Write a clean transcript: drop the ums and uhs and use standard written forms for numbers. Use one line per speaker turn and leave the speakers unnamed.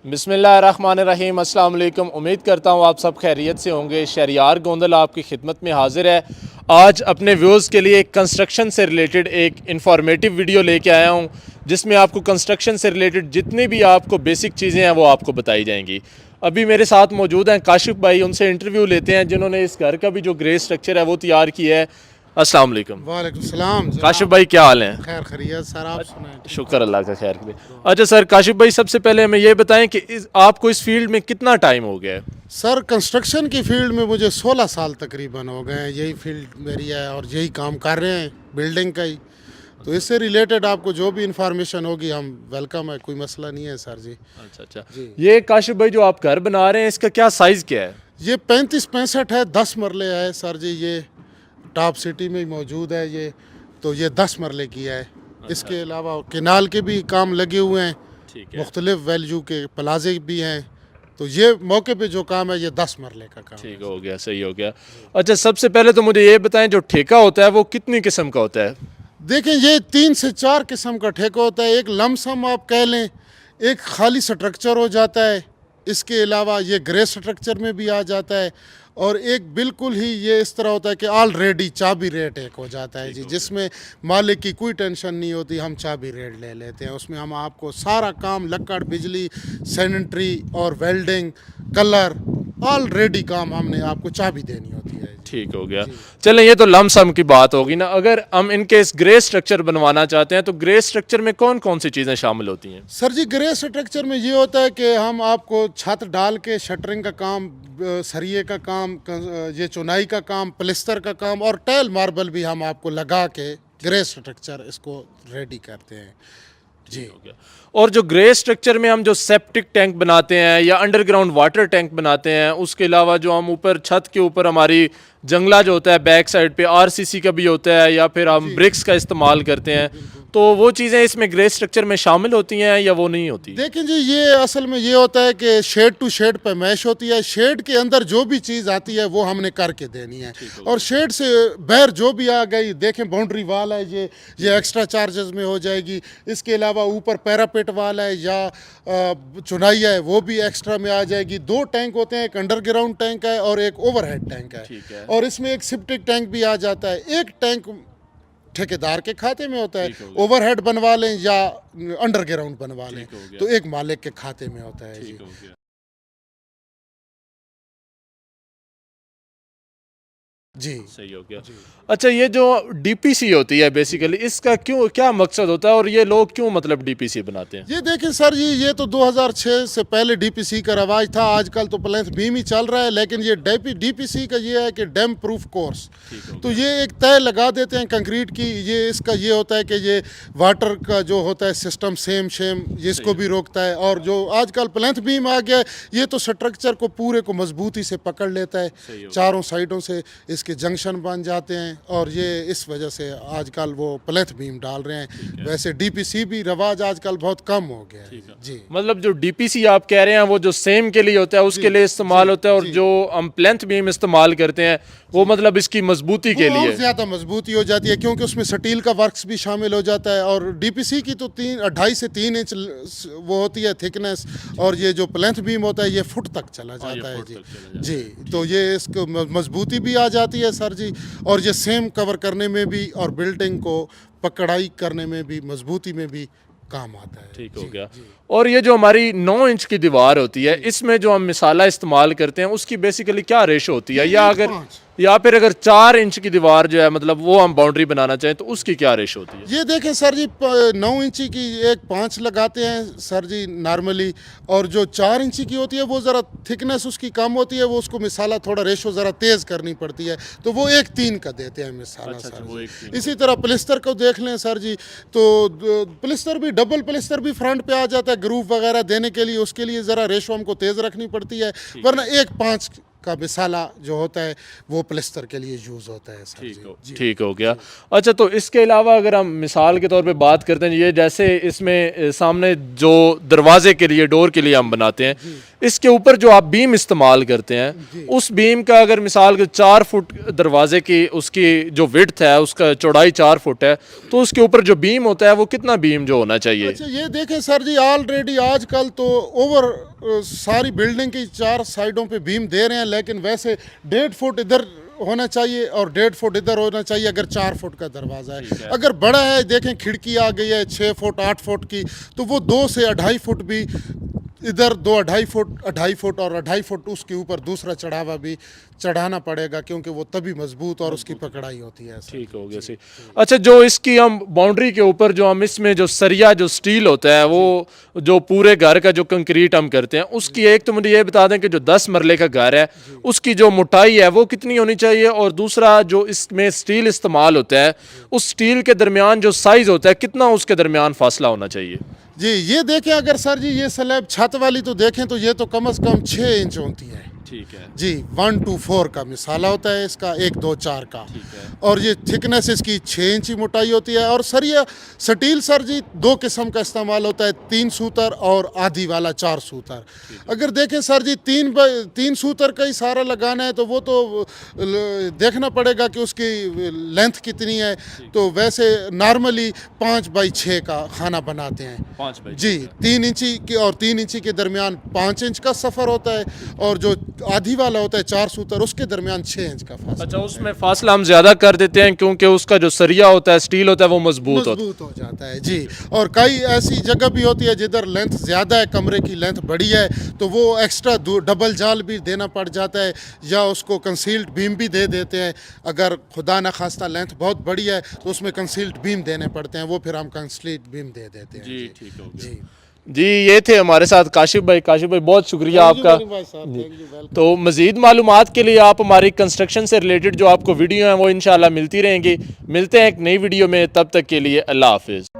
بسم اللہ الرحمن الرحیم۔ السلام علیکم، امید کرتا ہوں آپ سب خیریت سے ہوں گے۔ شہریار گوندل آپ کی خدمت میں حاضر ہے۔ آج اپنے ویوز کے لیے کنسٹرکشن سے ریلیٹڈ ایک انفارمیٹیو ویڈیو لے کے آیا ہوں، جس میں آپ کو کنسٹرکشن سے ریلیٹڈ جتنی بھی آپ کو بیسک چیزیں ہیں وہ آپ کو بتائی جائیں گی۔ ابھی میرے ساتھ موجود ہیں کاشف بھائی، ان سے انٹرویو لیتے ہیں جنہوں نے اس گھر کا بھی جو گرے سٹرکچر ہے وہ تیار کیا ہے۔ السلام علیکم۔
وعلیکم السلام
کاشف بھائی کیا حال ہیں؟
خیر خیریت سر، آپ سنائیں؟
شکر اللہ کا خیر کے لیے۔ اچھا سر، کاشف بھائی سب سے پہلے ہمیں یہ بتائیں کہ آپ کو اس فیلڈ میں کتنا ٹائم ہو گیا ہے؟
سر کنسٹرکشن کی فیلڈ میں مجھے 16 سال تقریباً ہو گئے ہیں، یہی فیلڈ میری ہے اور یہی کام کر رہے ہیں بلڈنگ کا ہی۔ تو اس سے ریلیٹڈ آپ کو جو بھی انفارمیشن ہوگی ہم ویلکم ہے، کوئی مسئلہ نہیں ہے سر جی۔
اچھا یہ کاشف بھائی جو آپ گھر بنا رہے ہیں اس کا کیا سائز کیا ہے؟
یہ 35-65 ہے، 10 مرلے ہے سر جی۔ یہ ٹاپ سٹی میں موجود ہے یہ، تو یہ 10 مرلے کی ہے۔ اس کے علاوہ کینال کے بھی کام لگے ہوئے ہیں، مختلف ویلیو کے پلازے بھی ہیں۔ تو یہ موقع پہ جو کام ہے یہ 10 مرلے کا کام ہے۔
ٹھیک ہو گیا، صحیح ہو گیا۔ اچھا سب سے پہلے تو مجھے یہ بتائیں جو ٹھیکہ ہوتا ہے وہ کتنی قسم کا ہوتا ہے؟
دیکھیں یہ 3 سے 4 قسم کا ٹھیکہ ہوتا ہے۔ ایک لم سم آپ کہہ لیں، ایک خالی سٹرکچر ہو جاتا ہے، اس کے علاوہ یہ گرے سٹرکچر میں بھی آ جاتا ہے، اور ایک بالکل ہی یہ اس طرح ہوتا ہے کہ آلریڈی چابی ریٹ ایک ہو جاتا ہے جی، جس میں مالک کی کوئی ٹینشن نہیں ہوتی، ہم چابی ریٹ لے لیتے ہیں۔ اس میں ہم آپ کو سارا کام لکڑ، بجلی، سینیٹری اور ویلڈنگ، کلر، آلریڈی کام ہم نے آپ کو چابی دینی ہوتی ہے۔
ٹھیک ہو گیا۔ چلیں یہ تو لم سم کی بات ہوگی نا، اگر ہم ان کے اس گرے سٹرکچر بنوانا چاہتے ہیں تو گرے سٹرکچر میں کون کون سی چیزیں شامل ہوتی ہیں؟
سر جی گرے سٹرکچر میں یہ ہوتا ہے کہ ہم آپ کو چھت ڈال کے شٹرنگ کا کام، سریے کا کام، یہ چنائی کا کام، پلستر کا کام اور ٹائل ماربل بھی ہم آپ کو لگا کے گرے سٹرکچر اس کو ریڈی کرتے ہیں جی۔
اور جو گرے سٹرکچر میں ہم جو سیپٹک ٹینک بناتے ہیں یا انڈر گراؤنڈ واٹر ٹینک بناتے ہیں، اس کے علاوہ جو ہم اوپر چھت کے اوپر ہماری جنگلہ جو ہوتا ہے بیک سائڈ پہ آر سی سی کا بھی ہوتا ہے، یا پھر ہم برکس کا استعمال کرتے ہیں، تو وہ چیزیں اس میں گرے سٹرکچر میں شامل ہوتی ہیں یا وہ نہیں ہوتی؟
دیکھیں جی یہ اصل میں یہ ہوتا ہے کہ شیڈ ٹو شیڈ پہ میش ہوتی ہے، شیڈ کے اندر جو بھی چیز آتی ہے وہ ہم نے کر کے دینی ہے، اور شیڈ سے باہر جو بھی آ گئی، دیکھیں باؤنڈری وال ہے یہ ایکسٹرا چارجز میں ہو جائے گی۔ اس کے علاوہ اوپر پیراپیٹ وال ہے یا چنائی ہے وہ بھی ایکسٹرا میں آ جائے گی۔ 2 ٹینک ہوتے ہیں، ایک انڈر گراؤنڈ ٹینک ہے اور ایک اوور ہیڈ ٹینک ہے، اور اس میں ایک سپٹک ٹینک بھی آ جاتا ہے۔ ایک ٹینک ٹھیکیدار کے کھاتے میں ہوتا ہے، اوور ہیڈ بنوا لیں یا انڈر گراؤنڈ بنوا لیں تو ایک مالک کے کھاتے میں ہوتا ہے جی۔ جی
صحیح ہو گیا۔ اچھا یہ جو ڈی پی سی ہوتی ہے بیسیکلی اس کا کیا مقصد ہوتا ہے اور یہ لوگ کیوں مطلب ڈی پی سی بناتے ہیں؟
یہ دیکھیں سر جی یہ تو 2006 سے پہلے ڈی پی سی کا رواج تھا، آج کل تو پلینتھ بیم ہی چل رہا ہے، لیکن یہ ڈی پی سی کا یہ ہے کہ ڈیم پروف کورس، تو یہ ایک طے لگا دیتے ہیں کنکریٹ کی۔ یہ اس کا یہ ہوتا ہے کہ یہ واٹر کا جو ہوتا ہے سسٹم سیم یہ اس کو بھی روکتا ہے، اور جو آج کل پلینتھ بیم آ گیا ہے یہ تو سٹرکچر کو پورے کو مضبوطی سے پکڑ لیتا ہے، چاروں سائڈوں سے اس کے جنکشن بن جاتے ہیں، اور یہ اس وجہ سے آج کل وہ پلینتھ بیم ڈال رہے ہیں۔ ویسے ڈی پی سی بھی رواج آج کل بہت کم ہو گیا ہے جی۔
مطلب جو ڈی پی سی آپ کہہ رہے ہیں وہ جو سیم کے لیے ہوتا ہے اس کے لیے استعمال ہوتا ہے، اور جو ہم پلینتھ بیم استعمال کرتے ہیں وہ مطلب اس کی مضبوطی کے لیے
اور زیادہ مضبوطی ہو جاتی ہے، کیونکہ اس میں سٹیل کا ورکس بھی شامل ہو جاتا ہے، اور ڈی پی سی کی تو 2.5 سے 3 انچ وہ ہوتی ہے تھکنس، اور یہ جو پلینتھ بیم ہوتا ہے یہ فٹ تک چلا جاتا ہے جی جی۔ تو یہ اس کو مضبوطی بھی آ جاتی ہے سر جی، اور یہ سیم کور کرنے میں بھی اور بلڈنگ کو پکڑائی کرنے میں بھی، مضبوطی میں بھی کام آتا ہے۔
ٹھیک ہو گیا۔ اور یہ جو ہماری 9 انچ کی دیوار ہوتی ہے اس میں جو ہم مسالہ استعمال کرتے ہیں اس کی بیسیکلی کیا ریشو ہوتی ہے، یا پھر اگر 4 انچ کی دیوار جو ہے مطلب وہ ہم باؤنڈری بنانا چاہیں تو اس کی کیا ریشو ہوتی ہے؟
یہ دیکھیں سر جی 9 انچی کی ایک 5 لگاتے ہیں سر جی نارملی، اور جو 4 انچی کی ہوتی ہے وہ ذرا تھکنس اس کی کم ہوتی ہے، وہ اس کو مسالہ تھوڑا ریشو ذرا تیز کرنی پڑتی ہے، تو وہ 1:3 کا دیتے ہیں مسالہ سر جی۔ اسی طرح پلستر کو دیکھ لیں سر جی، تو پلستر بھی ڈبل پلستر بھی فرنٹ پہ آ جاتا ہے گروف وغیرہ دینے کے لیے، اس کے لیے ذرا ریشو ہم کو تیز رکھنی پڑتی ہے، ورنہ 1:5 کا مسالہ جو ہوتا ہے وہ پلستر کے لیے یوز ہوتا ہے سر جی۔
ٹھیک ہو گیا۔ اچھا تو اس کے علاوہ اگر ہم مثال کے طور پہ بات کرتے ہیں، یہ جیسے اس میں سامنے جو دروازے کے لیے ڈور کے لیے ہم بناتے ہیں، اس کے اوپر جو آپ بیم استعمال کرتے ہیں اس بیم کا اگر مثال کے 4 فٹ دروازے کی اس کی جو وڈتھ ہے اس کا چوڑائی 4 فٹ ہے تو اس کے اوپر جو بیم ہوتا ہے وہ کتنا بیم جو ہونا چاہیے؟
اچھا یہ دیکھیں سر جی آلریڈی آج کل تو اوور ساری بلڈنگ کی 4 سائڈوں پہ بیم دے رہے ہیں، لیکن ویسے 1.5 فٹ ادھر ہونا چاہیے اور 1.5 فٹ ادھر ہونا چاہیے اگر 4 فٹ کا دروازہ ہے۔ اگر بڑا ہے دیکھیں کھڑکی آ گئی ہے 6 فٹ 8 فٹ کی تو وہ 2 سے 2.5 فٹ بھی ادھر 2.5 فٹ اور 2.5 فٹ اس کے اوپر دوسرا چڑھاوا بھی چڑھانا پڑے گا، کیونکہ وہ تبھی مضبوط اور اس کی پکڑائی ہوتی ہے۔
ٹھیک ہو گیا سی۔ اچھا جو اس کی ہم باؤنڈری کے اوپر جو ہم اس میں جو سریا جو سٹیل ہوتا ہے وہ جو پورے گھر کا جو کنکریٹ ہم کرتے ہیں اس کی ایک تو مجھے یہ بتا دیں کہ جو 10 مرلے کا گھر ہے اس کی جو موٹائی ہے وہ کتنی ہونی چاہیے، اور دوسرا جو اس میں سٹیل استعمال ہوتا ہے اس سٹیل کے درمیان جو سائز ہوتا ہے کتنا اس کے درمیان فاصلہ ہونا چاہیے؟
جی یہ دیکھیں اگر سر جی یہ سلیب چھت والی تو دیکھیں تو یہ تو کم از کم 6 انچ ہوتی ہے۔
ٹھیک ہے
جی 1 2 4 کا مثالہ ہوتا ہے اس کا، 1 2 4 کا، اور یہ تھکنیس اس کی 6 انچی موٹائی ہوتی ہے۔ اور سر یہ سٹیل سر جی 2 قسم کا استعمال ہوتا ہے، 3 سوتر اور آدھی والا 4 سوتر۔ اگر دیکھیں سر جی 3 سوتر کا ہی سارا لگانا ہے تو وہ تو دیکھنا پڑے گا کہ اس کی لینتھ کتنی ہے، تو ویسے نارملی 5 بائی 6 کا خانہ بناتے ہیں
5 بائی
جی 3 انچی کی اور 3 انچی کے درمیان 5 انچ کا سفر ہوتا ہے، اور جو آدھی والا ہوتا ہے 4 سوتر اس کے درمیان 6 انچ کا فاصلہ۔
اچھا اس میں فاصلہ ہم زیادہ کر دیتے ہیں کیونکہ اس کا جو سریا ہوتا ہے سٹیل ہوتا ہے وہ مضبوط
ہو جاتا ہے جی۔ اور کئی ایسی جگہ بھی ہوتی ہے جدھر لینتھ زیادہ ہے، کمرے کی لینتھ بڑی ہے تو وہ ایکسٹرا ڈبل جال بھی دینا پڑ جاتا ہے، یا اس کو کنسیلڈ بیم بھی دے دیتے ہیں۔ اگر خدا نخواستہ لینتھ بہت بڑی ہے تو اس میں کنسیلڈ بیم دینے پڑتے ہیں، وہ پھر ہم کنسیلڈ بیم دے دیتے ہیں۔
جی ٹھیک ہو گیا
جی
جی۔ یہ تھے ہمارے ساتھ کاشف بھائی بہت شکریہ آپ کا۔ تو مزید معلومات کے لیے آپ ہماری کنسٹرکشن سے ریلیٹڈ جو آپ کو ویڈیو ہیں وہ انشاءاللہ ملتی رہیں گی۔ ملتے ہیں ایک نئی ویڈیو میں، تب تک کے لیے اللہ حافظ۔